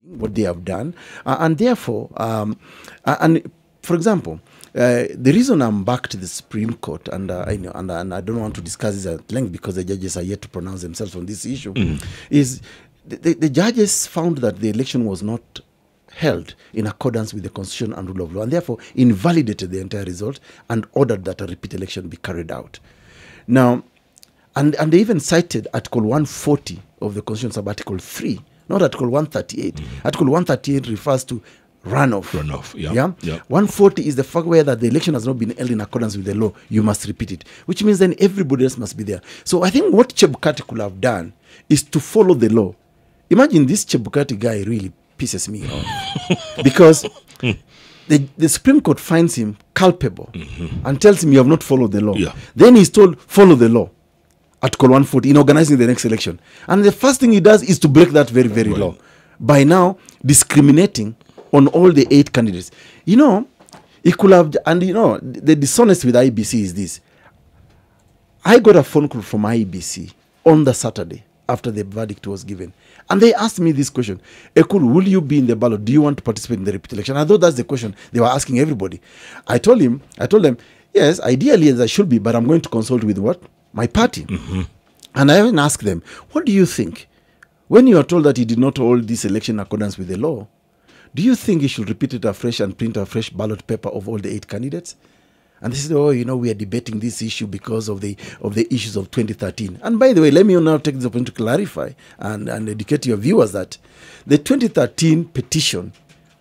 what they have done, and therefore, and for example, the reason I'm back to the Supreme Court, and I don't want to discuss this at length because the judges are yet to pronounce themselves on this issue, is the judges found that the election was not held in accordance with the Constitution and rule of law, and therefore invalidated the entire result and ordered that a repeat election be carried out. Now, and they even cited Article 140 of the Constitution, sub-Article 3, not Article 138. Article 138 refers to runoff. Yeah. 140 is the fact where that the election has not been held in accordance with the law. You must repeat it, which means then everybody else must be there. So I think what Chebukati could have done is to follow the law. Imagine this Chebukati guy really pisses me off because the Supreme Court finds him culpable and tells him you have not followed the law. Then he's told follow the law. Article 140 in organizing the next election. And the first thing he does is to break that very, very law by now discriminating on all the 8 candidates. You know, he could have, and you know, the dishonesty with IBC is this. I got a phone call from IBC on the Saturday after the verdict was given. And they asked me this question: Ekuru, will you be in the ballot? Do you want to participate in the repeat election? I thought that's the question they were asking everybody. I told them, yes, ideally as I should be, but I'm going to consult with what? My party. And I even asked them, what do you think? When you are told that he did not hold this election in accordance with the law, do you think he should repeat it afresh and print a fresh ballot paper of all the 8 candidates? And they said, oh, you know, we are debating this issue because of the issues of 2013. And by the way, let me now take this opportunity to clarify and educate your viewers that the 2013 petition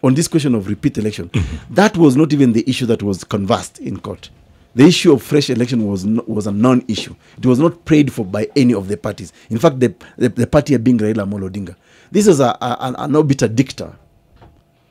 on this question of repeat election, that was not even the issue that was conversed in court. The issue of fresh election was a non-issue. It was not prayed for by any of the parties. In fact, the party being Raila Amolo Odinga. This is an obiter dicta.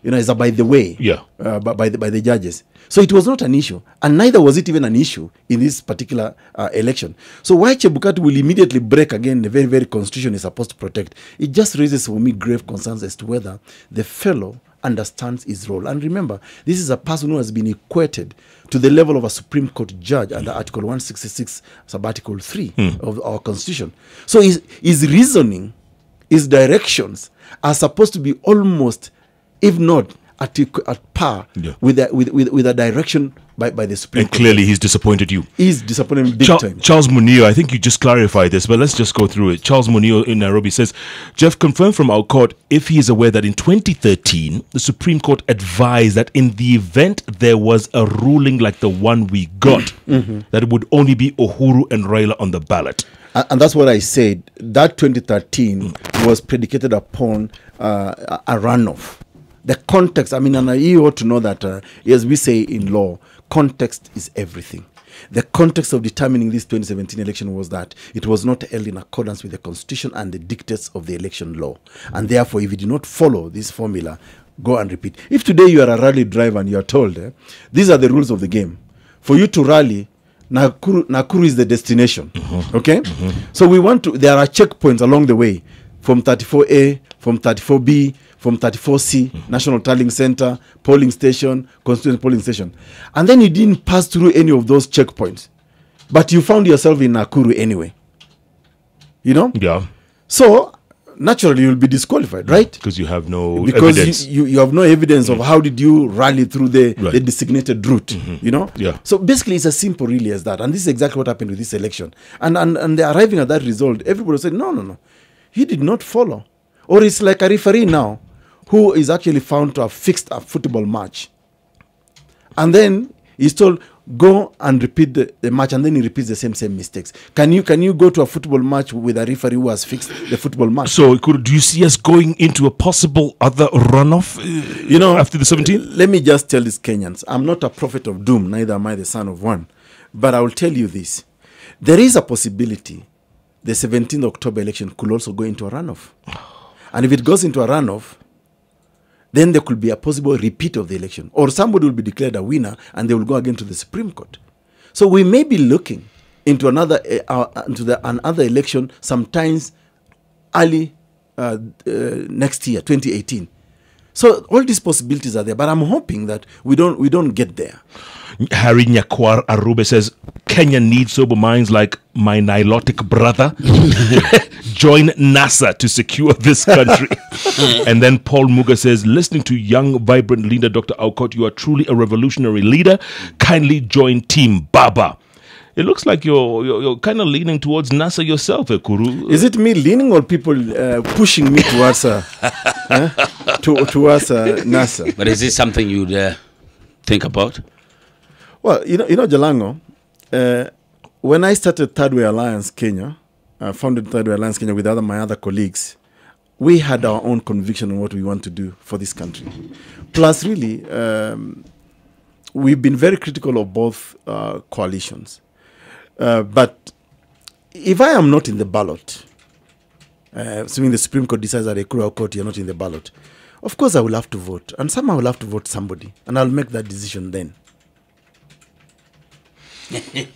You know, it's a by the way, by the judges. So it was not an issue, and neither was it even an issue in this particular election. So why Chebukati will immediately break again the very, very constitution is supposed to protect? It just raises for me grave concerns as to whether the fellow understands his role. And remember, this is a person who has been equated to the level of a Supreme Court judge under Article 166, sub-Article 3 of our Constitution. So his reasoning, his directions are supposed to be almost, if not at par with a direction by the Supreme Court. And clearly he's disappointed you. He's disappointed me big time. Charles Munio, I think you just clarified this, but let's just go through it. Charles Munio in Nairobi says, Jeff confirmed from Aukot if he is aware that in 2013, the Supreme Court advised that in the event there was a ruling like the one we got, that it would only be Uhuru and Raila on the ballot. And that's what I said. That 2013 was predicated upon a runoff. The context, I mean, and you ought to know that, as we say in law, context is everything. The context of determining this 2017 election was that it was not held in accordance with the Constitution and the dictates of the election law. And therefore, if you do not follow this formula, go and repeat. If today you are a rally driver and you are told, these are the rules of the game. For you to rally, Nakuru is the destination. Okay? So we want to, there are checkpoints along the way from 34A, from 34B, from 34C, National Tallying Center, polling station, constituent polling station. And then you didn't pass through any of those checkpoints. But you found yourself in Ekuru anyway. You know? Yeah. So, naturally, you'll be disqualified, right? Because you have no because evidence. You have no evidence of how did you rally through the designated route, you know? Yeah. So, basically, it's as simple really as that. And this is exactly what happened with this election. And they're arriving at that result. Everybody said, no. He did not follow. Or it's like a referee now who is actually found to have fixed a football match. And then he's told, go and repeat the match, and then he repeats the same mistakes. Can you go to a football match with a referee who has fixed the football match? So do you see us going into a possible other runoff after the 17th? Let me just tell these Kenyans, I'm not a prophet of doom, neither am I the son of one. But I will tell you this. There is a possibility the 17th October election could also go into a runoff. And if it goes into a runoff, then there could be a possible repeat of the election. Or somebody will be declared a winner and they will go again to the Supreme Court. So we may be looking into another election sometimes early next year, 2018. So all these possibilities are there, but I'm hoping that we don't get there. Harry Nyakwar Arube says, Kenya needs sober minds like my Nilotic brother. Join NASA to secure this country. And then Paul Muga says, listening to young, vibrant leader Dr. Aukot, you are truly a revolutionary leader. Kindly join Team Baba. It looks like you're kind of leaning towards NASA yourself, Ekuru. Is it me leaning or people pushing me towards towards NASA? But is this something you'd think about? Well, you know, Jalango, when I started Third Way Alliance Kenya, founded Third Way Alliance Kenya with my other colleagues, we had our own conviction on what we want to do for this country. Plus, really, we've been very critical of both coalitions. But if I am not in the ballot, assuming the Supreme Court decides that Ekuru Aukot, you're not in the ballot, of course I will have to vote. And somehow I will have to vote somebody. And I'll make that decision then.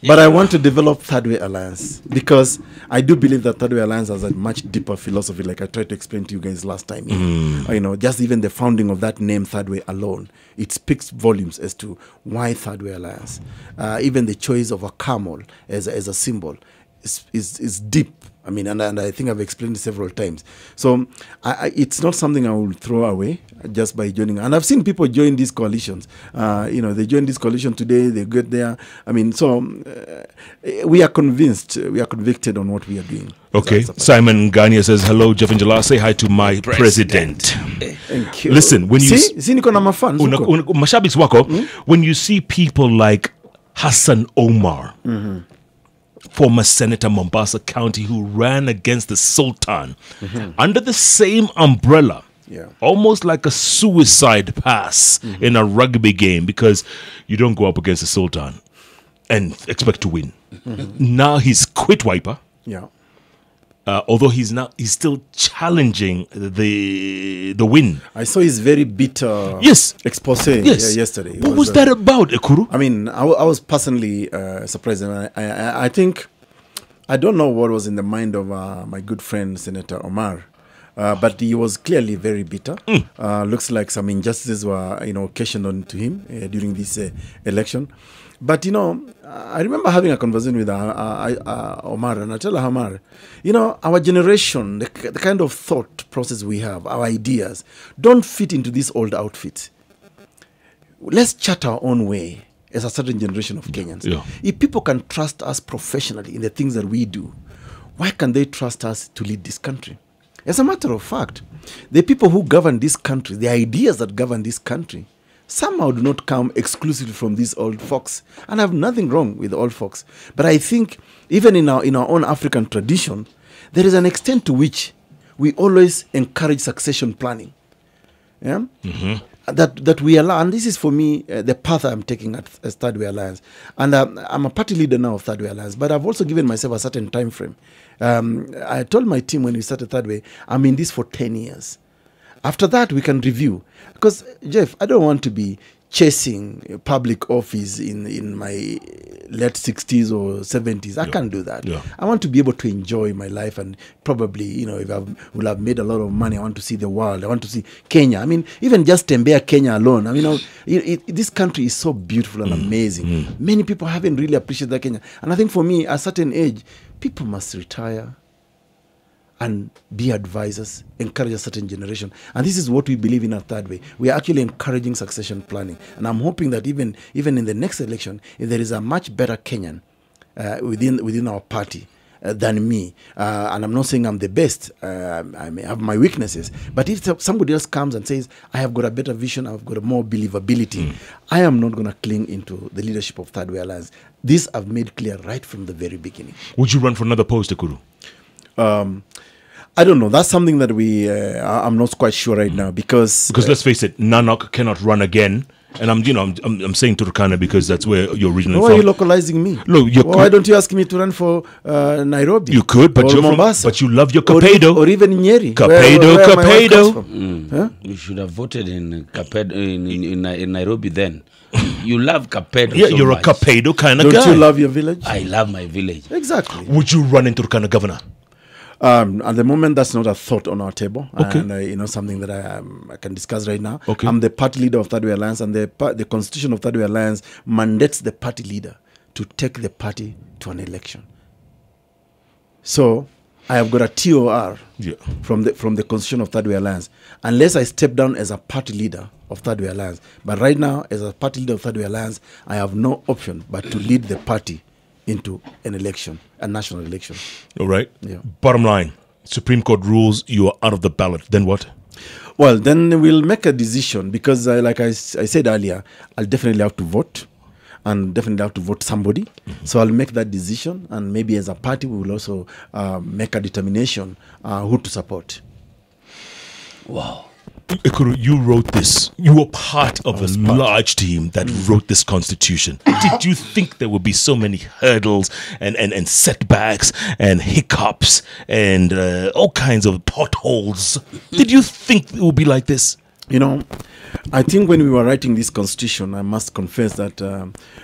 But I want to develop Third Way Alliance because I do believe that Third Way Alliance has a much deeper philosophy, like I tried to explain to you guys last time. You know, just even the founding of that name, Third Way alone, it speaks volumes as to why Third Way Alliance. Even the choice of a camel as a symbol is deep. I mean, and I think I've explained it several times. So it's not something I will throw away just by joining. And I've seen people join these coalitions. You know, they join this coalition today, they get there. I mean, so we are convinced, we are convicted on what we are doing. Okay. Simon Gania says, hello, Jeff Angela. Say hi to my president. Thank you. Listen, when you see niko na mafans huko. Mashabis wako, when you see people like Hassan Omar, former Senator Mombasa County, who ran against the Sultan under the same umbrella, almost like a suicide pass in a rugby game, because you don't go up against the Sultan and expect to win. Now he's quit Wiper. Although he's still challenging the win. I saw his very bitter expose yesterday. What was that about, Ekuru? I mean, I was personally surprised. And I think, I don't know what was in the mind of my good friend, Senator Omar, but he was clearly very bitter. Looks like some injustices were, occasioned on to him during this election. But, I remember having a conversation with Omar, and I tell Omar, our generation, the kind of thought process we have, our ideas, don't fit into this old outfit. Let's chart our own way as a certain generation of Kenyans. If people can trust us professionally in the things that we do, why can't they trust us to lead this country? As a matter of fact, the people who govern this country, the ideas that govern this country, somehow do not come exclusively from these old folks. And I have nothing wrong with old folks. But I think even in our own African tradition, there is an extent to which we always encourage succession planning. That we allow, and this is for me the path I'm taking as Third Way Alliance. And I'm a party leader now of Third Way Alliance, but I've also given myself a certain time frame. I told my team when we started Third Way, I'm in this for 10 years. After that, we can review. Because, Jeff, I don't want to be chasing public office in my late 60s or 70s. I can't do that. I want to be able to enjoy my life, and probably, if I will have made a lot of money, I want to see the world. I want to see Kenya. I mean, even just Tembea Kenya alone. I mean, this country is so beautiful and amazing. Many people haven't really appreciated that Kenya. And I think for me, at a certain age, people must retire and be advisors, encourage a certain generation. And this is what we believe in our Third Way. We are actually encouraging succession planning. And I'm hoping that even in the next election, if there is a much better Kenyan within our party than me, and I'm not saying I'm the best, I may have my weaknesses, but if somebody else comes and says, I have got a better vision, I've got a more believability, I am not going to cling into the leadership of Third Way Alliance. This I've made clear right from the very beginning. Would you run for another post, Ekuru? I don't know. That's something that I'm not quite sure right now because let's face it, Nanok cannot run again, and I'm saying Turkana because that's where you're originally from. Why are you localizing me? Look, why don't you ask me to run for Nairobi? You could, but you're Mombasa, but you love your Kapedo, or even Nyeri. Kapedo. You should have voted in Kapedo in Nairobi then. You love Kapedo. Yeah, you're a Kapedo kind of guy. Don't you love your village? I love my village. Exactly. Would you run in Turkana governor? At the moment, that's not a thought on our table, Okay. and something that I can discuss right now. Okay. I'm the party leader of Third Way Alliance, and the constitution of Third Way Alliance mandates the party leader to take the party to an election. So I have got a TOR Yeah. from the constitution of Third Way Alliance, unless I step down as a party leader of Third Way Alliance. But right now, as a party leader of Third Way Alliance, I have no option but to lead the party into an election, a national election. All right. Yeah. Bottom line, Supreme Court rules you are out of the ballot. Then what? Well, then we'll make a decision because, like I said earlier, I'll definitely have to vote and definitely have to vote somebody. So I'll make that decision, and maybe as a party, we will also make a determination who to support. Wow. Ekuru, you wrote this. You were part of a large team that wrote this constitution. Did you think there would be so many hurdles and setbacks and hiccups and all kinds of potholes? Did you think it would be like this? You know, I think when we were writing this constitution, I must confess that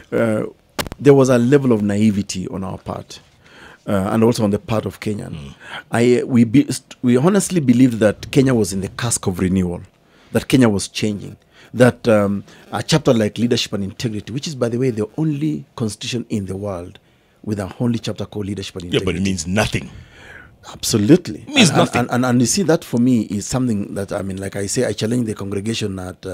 there was a level of naivety on our part. And also on the part of Kenya. We honestly believed that Kenya was in the cusp of renewal, that Kenya was changing, that a chapter like leadership and integrity, which is, by the way, the only constitution in the world with a only chapter called leadership and integrity. Yeah, but it means nothing. Absolutely. It means nothing. And you see, that for me is something that, like I say, I challenged the congregation at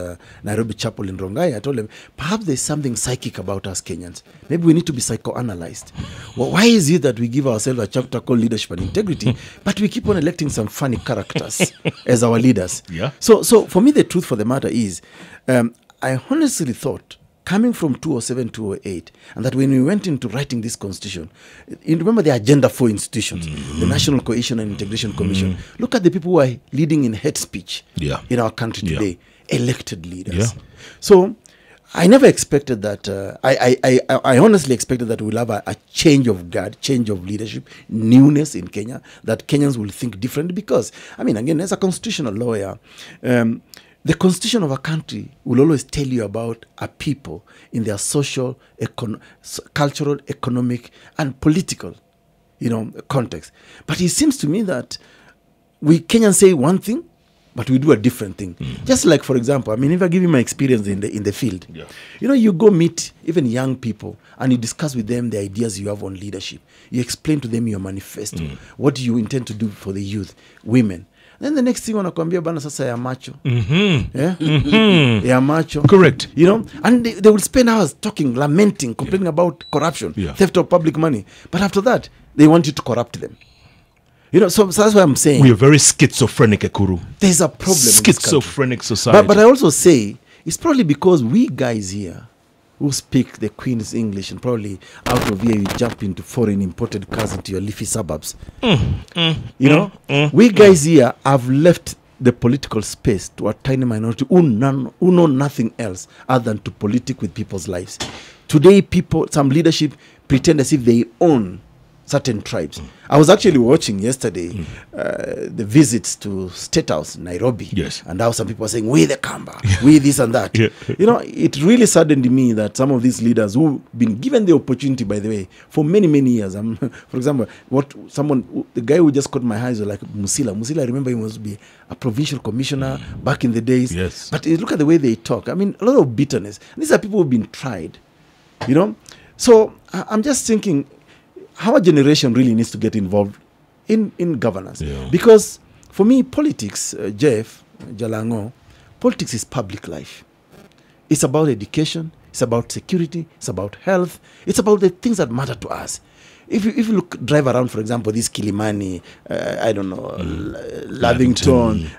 Nairobi Chapel in Rongai. I told them, perhaps there's something psychic about us Kenyans. Maybe we need to be psychoanalyzed. Well, why is it that we give ourselves a chapter called leadership and integrity, but we keep on electing some funny characters as our leaders? Yeah. So for me, the truth for the matter is, I honestly thought, coming from 2007, 2008, and that when we went into writing this constitution, you remember the agenda for institutions, the National Cohesion and Integration Commission. Look at the people who are leading in hate speech in our country today, elected leaders. Yeah. So I never expected that. I honestly expected that we'll have a change of guard, change of leadership, newness in Kenya, that Kenyans will think differently because, again, as a constitutional lawyer, the constitution of a country will always tell you about a people in their social, cultural, economic, and political, context. But it seems to me that we Kenyans say one thing, but we do a different thing. Just like, for example, if I give you my experience in the field, you go meet even young people and you discuss with them the ideas you have on leadership. You explain to them your manifesto. What do you intend to do for the youth, women? Then the next thing wanakuambia bana sasa ya macho. Ya macho. Correct. And they will spend hours talking, lamenting, complaining about corruption, theft of public money. But after that, they want you to corrupt them. So that's why I'm saying we are very schizophrenic, Ekuru. There's a problem. Schizophrenic society. But I also say it's probably because we guys here who speak the Queen's English and probably out of here you jump into foreign imported cars into your leafy suburbs. We guys here have left the political space to a tiny minority who know nothing else other than to politic with people's lives. Today, some leadership pretend as if they own certain tribes. I was actually watching yesterday the visits to State House, Nairobi. Yes. And how some people are saying, we the Kamba, we this and that. It really saddened me that some of these leaders who've been given the opportunity, by the way, for many, many years. For example, the guy who just caught my eyes was like Musila. Musila, I remember he was to be a provincial commissioner back in the days. Yes. But look at the way they talk. A lot of bitterness. These are people who've been tried, So I'm just thinking, our generation really needs to get involved in governance. Because for me, politics, Jeff Jalango, politics is public life. It's about education, it's about security, it's about health, it's about the things that matter to us. If you drive around, for example, this Kilimani, Lavington,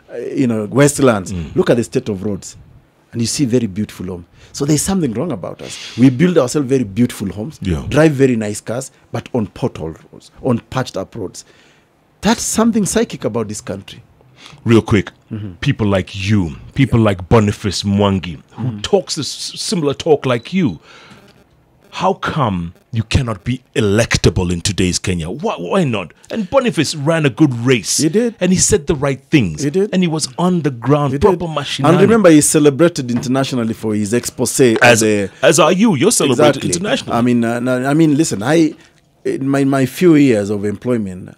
Westlands, look at the state of roads. And you see very beautiful homes. So there's something wrong about us. We build ourselves very beautiful homes, drive very nice cars, but on pothole roads, on patched up roads. That's something psychic about this country. Real quick, people like you, people like Boniface Mwangi, who talks this similar talk like you, how come you cannot be electable in today's Kenya? Why not? And Boniface ran a good race. He did. And he said the right things. He did. And he was on the ground, proper machinani. And remember, he's celebrated internationally for his expose. As are you. You're celebrated internationally. Listen, in my few years of employment,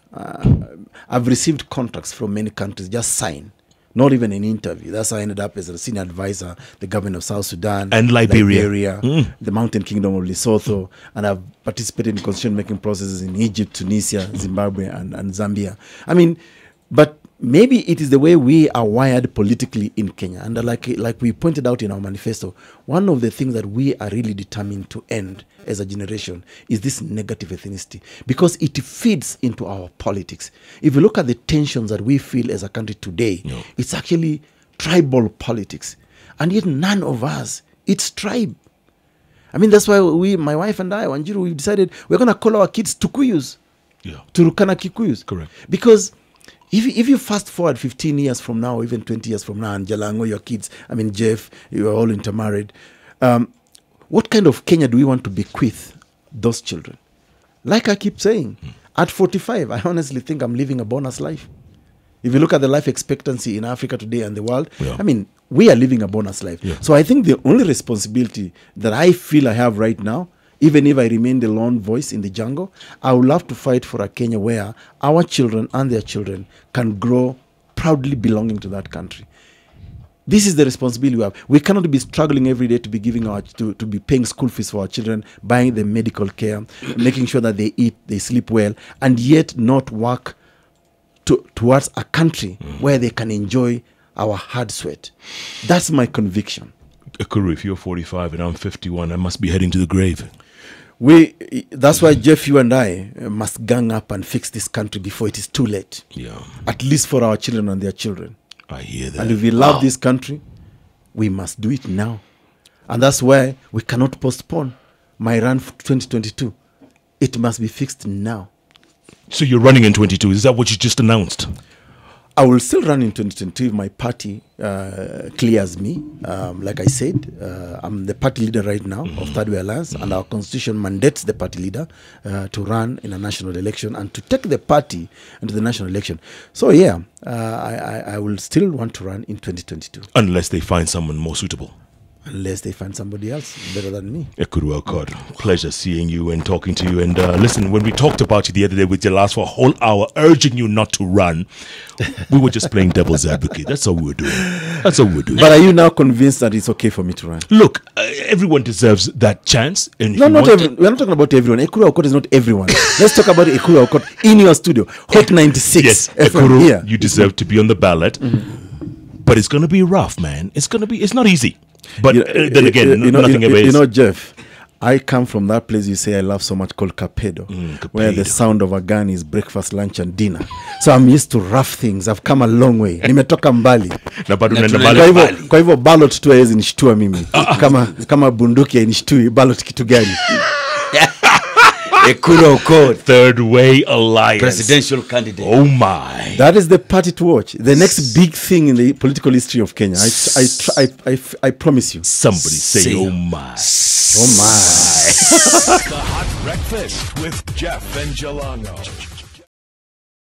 I've received contracts from many countries, just sign. Not even an interview. That's how I ended up as a senior advisor, the government of South Sudan. And Liberia. The Mountain Kingdom of Lesotho. And I've participated in constitution-making processes in Egypt, Tunisia, Zimbabwe, and Zambia. I mean, but maybe it is the way we are wired politically in Kenya. And like we pointed out in our manifesto, one of the things that we are really determined to end as a generation is this negative ethnicity, because it feeds into our politics. If you look at the tensions that we feel as a country today, it's actually tribal politics. And yet none of us, it's tribe. I mean, that's why my wife and I, Wanjiru, we decided we're going to call our kids Tukuyus, Turukana Kikuyus. Correct. Because if you fast forward 15 years from now, or even 20 years from now, and Jalango, your kids, I mean, Jeff, you are all intermarried, what kind of Kenya do we want to bequeath those children? Like I keep saying, at 45, I honestly think I'm living a bonus life. If you look at the life expectancy in Africa today and the world, I mean, we are living a bonus life. So I think the only responsibility that I feel I have right now, even if I remain the lone voice in the jungle, I would love to fight for a Kenya where our children and their children can grow proudly belonging to that country. This is the responsibility we have. We cannot be struggling every day to be giving to be paying school fees for our children, buying them medical care, making sure that they eat, they sleep well, and yet not work towards a country where they can enjoy our hard sweat. That's my conviction. Ekuru, if you're 45 and I'm 51, I must be heading to the grave. That's why, Jeff, you and I must gang up and fix this country before it is too late. At least for our children and their children. I hear that. And if we love this country, we must do it now. And that's why we cannot postpone my run for 2022. It must be fixed now. So you're running in 22. Is that what you just announced? I will still run in 2022 if my party clears me. Like I said, I'm the party leader right now of Third Way Alliance, and our constitution mandates the party leader to run in a national election and to take the party into the national election. So yeah, I will still want to run in 2022. Unless they find someone more suitable. Unless they find somebody else better than me. Ekuru Aukot, pleasure seeing you and talking to you. And listen, when we talked about you the other day with your last for a whole hour, urging you not to run, we were just playing devil's advocate. That's all we were doing. That's all we were doing. But are you now convinced that it's okay for me to run? Look, everyone deserves that chance. And no, not everyone. We're not talking about everyone. Ekuru Aukot is not everyone. Let's talk about Ekuru Aukot in your studio. Hope 96. Yes, Ekuru, here. You deserve to be on the ballot. But it's going to be rough, man. It's not easy. But then again, nothing ever is. You know, Jeff, I come from that place you say I love so much called Capedo, where the sound of a gun is breakfast, lunch, and dinner. So I'm used to rough things. I've come a long way. Nimetoka mbali. Kwa hivyo ballot tu haiwezi nishtua mimi. Kama bunduki hainishtui, ballot kitu gani? Ekuru Aukot, Third Way Alliance, presidential candidate. Oh my! That is the party to watch. The next big thing in the political history of Kenya. I promise you. Somebody say, oh my! Oh my! The Hot Breakfast with Jeff and Jalango.